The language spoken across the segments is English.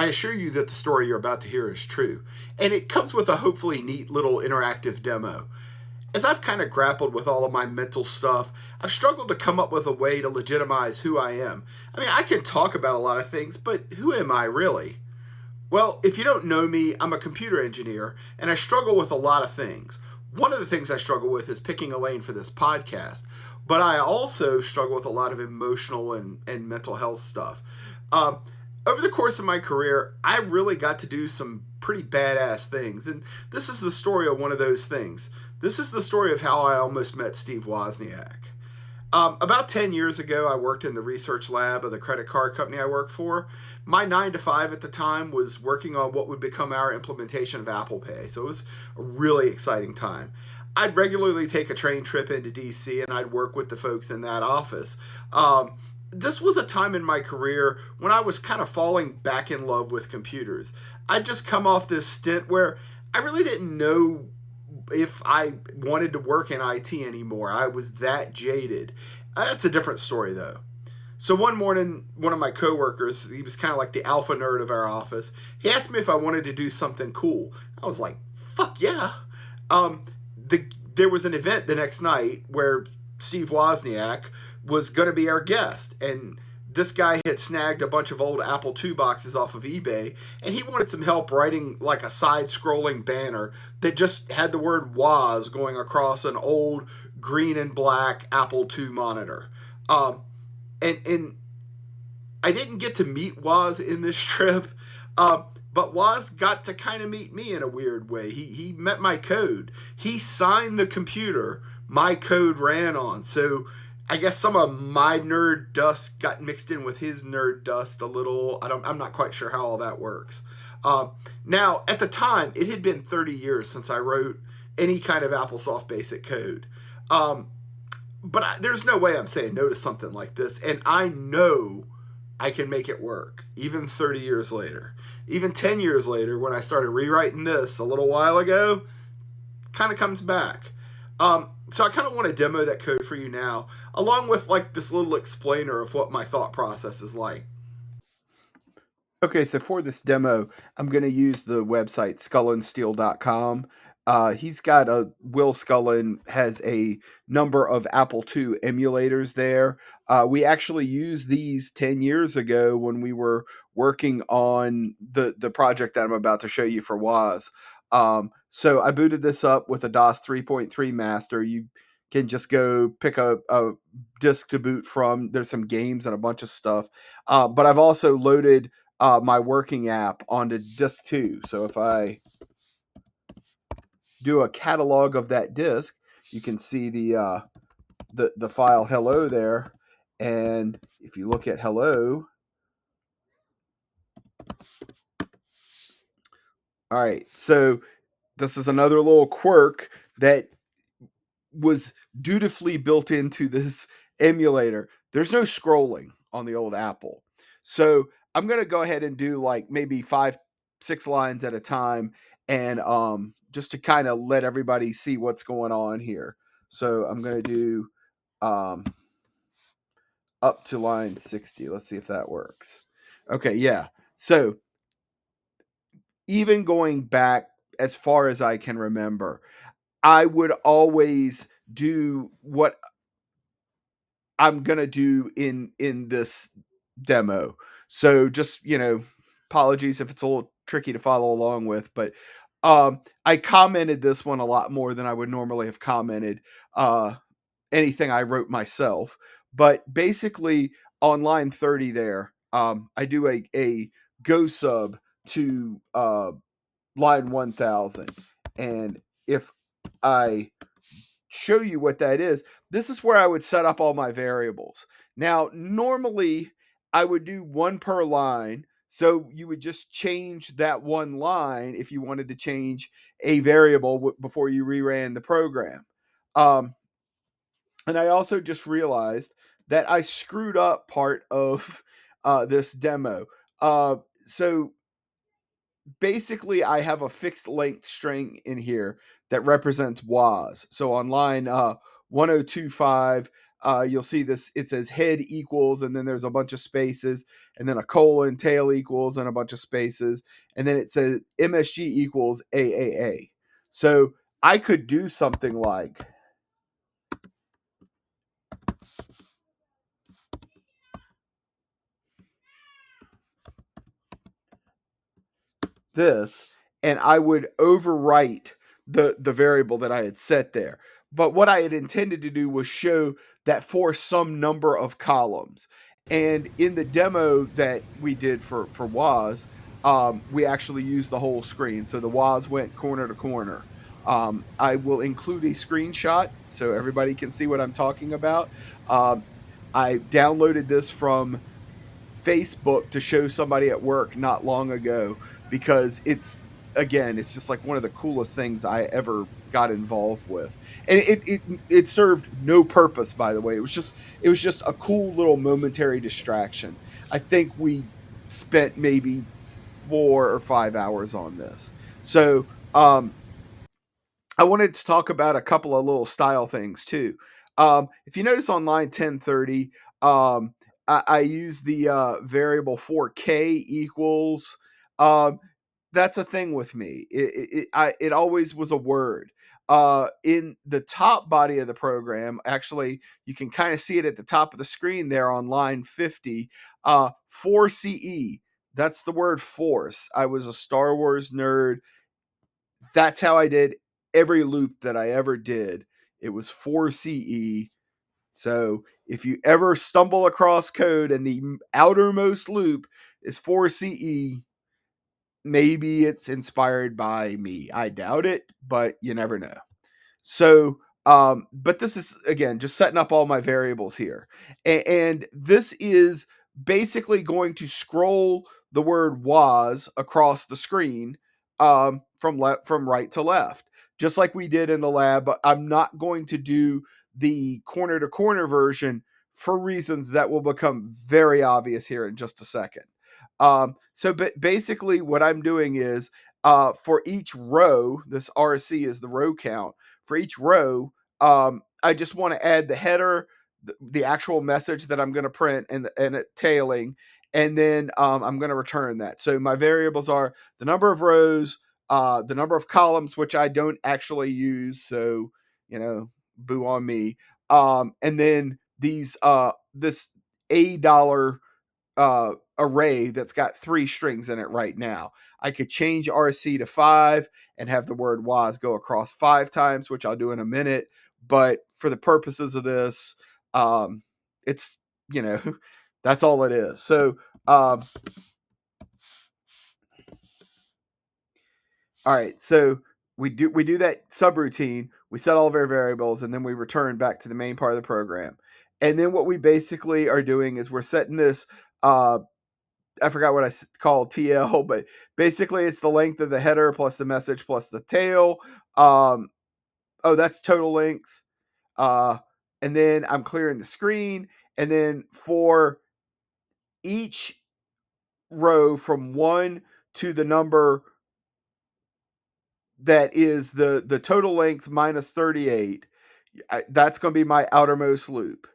I assure you that the story you're about to hear is true, and it comes with a hopefully neat little interactive demo. As I've kind of grappled with all of my mental stuff, I've struggled to come up with a way to legitimize who I am. I mean, I can talk about a lot of things, but who am I really? Well, if you don't know me, I'm a computer engineer, and I struggle with a lot of things. One of the things I struggle with is picking a lane for this podcast, but I also struggle with a lot of emotional and mental health stuff. Um, Over the course of my career, I really got to do some pretty badass things, and this is the story of one of those things. This is the story of how I almost met Steve Wozniak. About 10 years ago, I worked in the research lab of the credit card company I worked for. My 9 to 5 at the time was working on what would become our implementation of Apple Pay. So it was a really exciting time. I'd regularly take a train trip into DC and I'd work with the folks in that office. This was a time in my career when I was kind of falling back in love with computers. I'd just come off this stint where I really didn't know if I wanted to work in IT anymore. I was that jaded. That's a different story though. So one morning, one of my coworkers, he was kind of like the alpha nerd of our office. He asked me if I wanted to do something cool. I was like, "Fuck yeah!" Um, there was an event the next night where Steve Wozniak was going to be our guest, and this guy had snagged a bunch of old Apple II boxes off of eBay, and he wanted some help writing like a side-scrolling banner that just had the word "Woz" going across an old green and black Apple II monitor. And I didn't get to meet Woz in this trip, but Woz got to kind of meet me in a weird way. He met my code. He signed the computer my code ran on. So I guess some of my nerd dust got mixed in with his nerd dust a little. I'm not quite sure how all that works. Now, at the time, it had been 30 years since I wrote any kind of AppleSoft basic code. But there's no way I'm saying no to something like this. And I know I can make it work, even 30 years later. Even 10 years later, when I started rewriting this a little while ago, kind of comes back. So I kind of want to demo that code for you now, along with like this little explainer of what my thought process is like. Okay, so for this demo, I'm going to use the website scullandsteel.com. He's got Will Scullin has a number of Apple II emulators there. We actually used these 10 years ago when we were working on the project that I'm about to show you for Woz. So I booted this up with a DOS 3.3 master. You can just go pick a disk to boot from. There's some games and a bunch of stuff. But I've also loaded my working app onto disk 2. So if I do a catalog of that disk, you can see the file hello there. And if you look at hello, all right, so this is another little quirk that was dutifully built into this emulator. There's no scrolling on the old Apple. So I'm going to go ahead and do like maybe 5-6 lines at a time, and just to kind of let everybody see what's going on here. So I'm going to do up to line 60. Let's see if that works. Okay, yeah. So even going back as far as I can remember, I would always do what I'm gonna do in this demo. So just apologies if it's a little tricky to follow along with, but I commented this one a lot more than I would normally have commented anything I wrote myself. But basically, on line 30 there, I do a go sub to line 1000, and if I show you what that is, this is where I would set up all my variables. Now, normally I would do one per line. So you would just change that one line if you wanted to change a variable before you reran the program. And I also just realized that I screwed up part of this demo. So basically I have a fixed length string in here that represents Woz. So on line 1025, you'll see this, it says head equals, and then there's a bunch of spaces, and then a colon, tail equals, and a bunch of spaces, and then it says MSG equals AAA. So I could do something like this, and I would overwrite the variable that I had set there. But what I had intended to do was show that for some number of columns. And in the demo that we did for Woz, we actually used the whole screen. So the Woz went corner to corner. I will include a screenshot so everybody can see what I'm talking about. Um, I downloaded this from Facebook to show somebody at work not long ago because it's just like one of the coolest things I ever got involved with, and it served no purpose, by the way. It was just a cool little momentary distraction. I think we spent maybe 4 or 5 hours on this. So I wanted to talk about a couple of little style things too. If you notice on line 1030, I use the variable 4K equals. Um, that's a thing with me. It always was a word. In the top body of the program, actually, you can kind of see it at the top of the screen there on line 50. 4CE. That's the word force. I was a Star Wars nerd. That's how I did every loop that I ever did. It was 4CE. So if you ever stumble across code and the outermost loop is 4CE, maybe it's inspired by me. I doubt it, but you never know. So, but this is again just setting up all my variables here, and this is basically going to scroll the word was across the screen from right to left, just like we did in the lab. But I'm not going to do the corner to corner version for reasons that will become very obvious here in just a second. So basically, what I'm doing is for each row, this RC is the row count for each row. I just want to add the header, the actual message that I'm going to print, and it tailing, and then I'm going to return that. So my variables are the number of rows, the number of columns, which I don't actually use. So boo on me. And then this $1 array that's got 3 strings in it right now. I could change RC to 5 and have the word was go across 5 times, which I'll do in a minute. But for the purposes of this, it's, that's all it is. So, all right. So we do that subroutine. We set all of our variables, and then we return back to the main part of the program. And then what we basically are doing is we're setting this I forgot what I called TL, but basically it's the length of the header plus the message plus the tail. That's total length. And then I'm clearing the screen. And then for each row from 1 to the number that is the total length minus 38, that's going to be my outermost loop.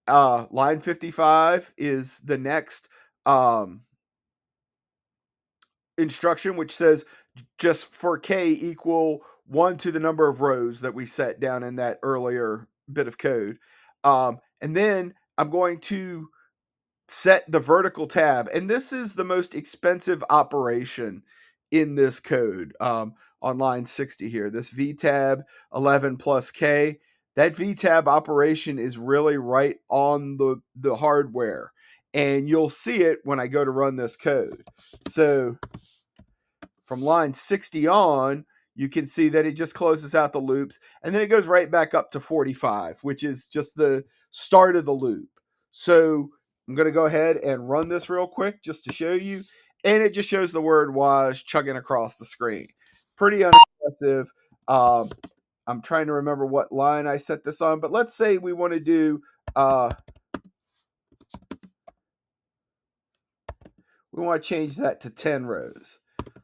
Line 55 is the next instruction, which says just for k equal 1 to the number of rows that we set down in that earlier bit of code. And then I'm going to set the vertical tab, and this is the most expensive operation in this code. On line 60 here, this vtab 11 plus k, that vtab operation is really right on the hardware, and you'll see it when I go to run this code. So from line 60 on, you can see that it just closes out the loops, and then it goes right back up to 45, which is just the start of the loop. So I'm going to go ahead and run this real quick just to show you, and it just shows the word was chugging across the screen. Pretty unimpressive. I'm trying to remember what line I set this on, but let's say we want to do we want to change that to 10 rows.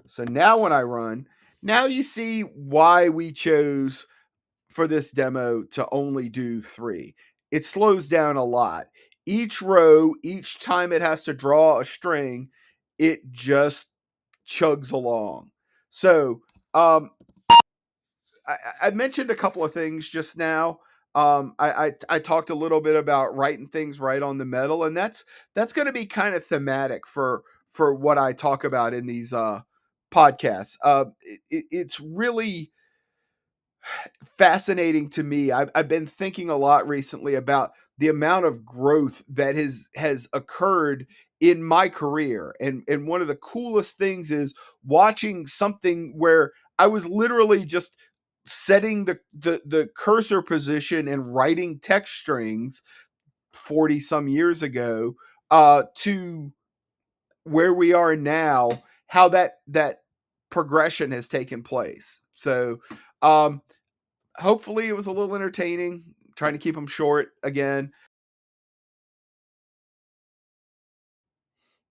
So now when I run, now you see why we chose for this demo to only do 3. it slows down a lot. Each row, each time it has to draw a string, it just chugs along. So, I mentioned a couple of things just now. I talked a little bit about writing things right on the metal, and that's going to be kind of thematic for what I talk about in these podcasts. It's really fascinating to me. I've been thinking a lot recently about the amount of growth that has occurred in my career, and one of the coolest things is watching something where I was literally just setting the cursor position and writing text strings 40 some years ago to where we are now, how that progression has taken place. So um hopefully it was a little entertaining. Trying to keep them short again.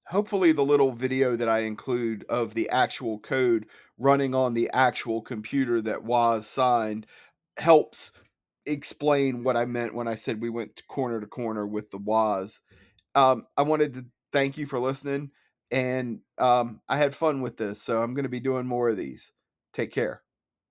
Hopefully the little video that I include of the actual code running on the actual computer that was signed helps explain what I meant when I said we went to corner with the was. I wanted to thank you for listening, and I had fun with this, so I'm going to be doing more of these. Take care.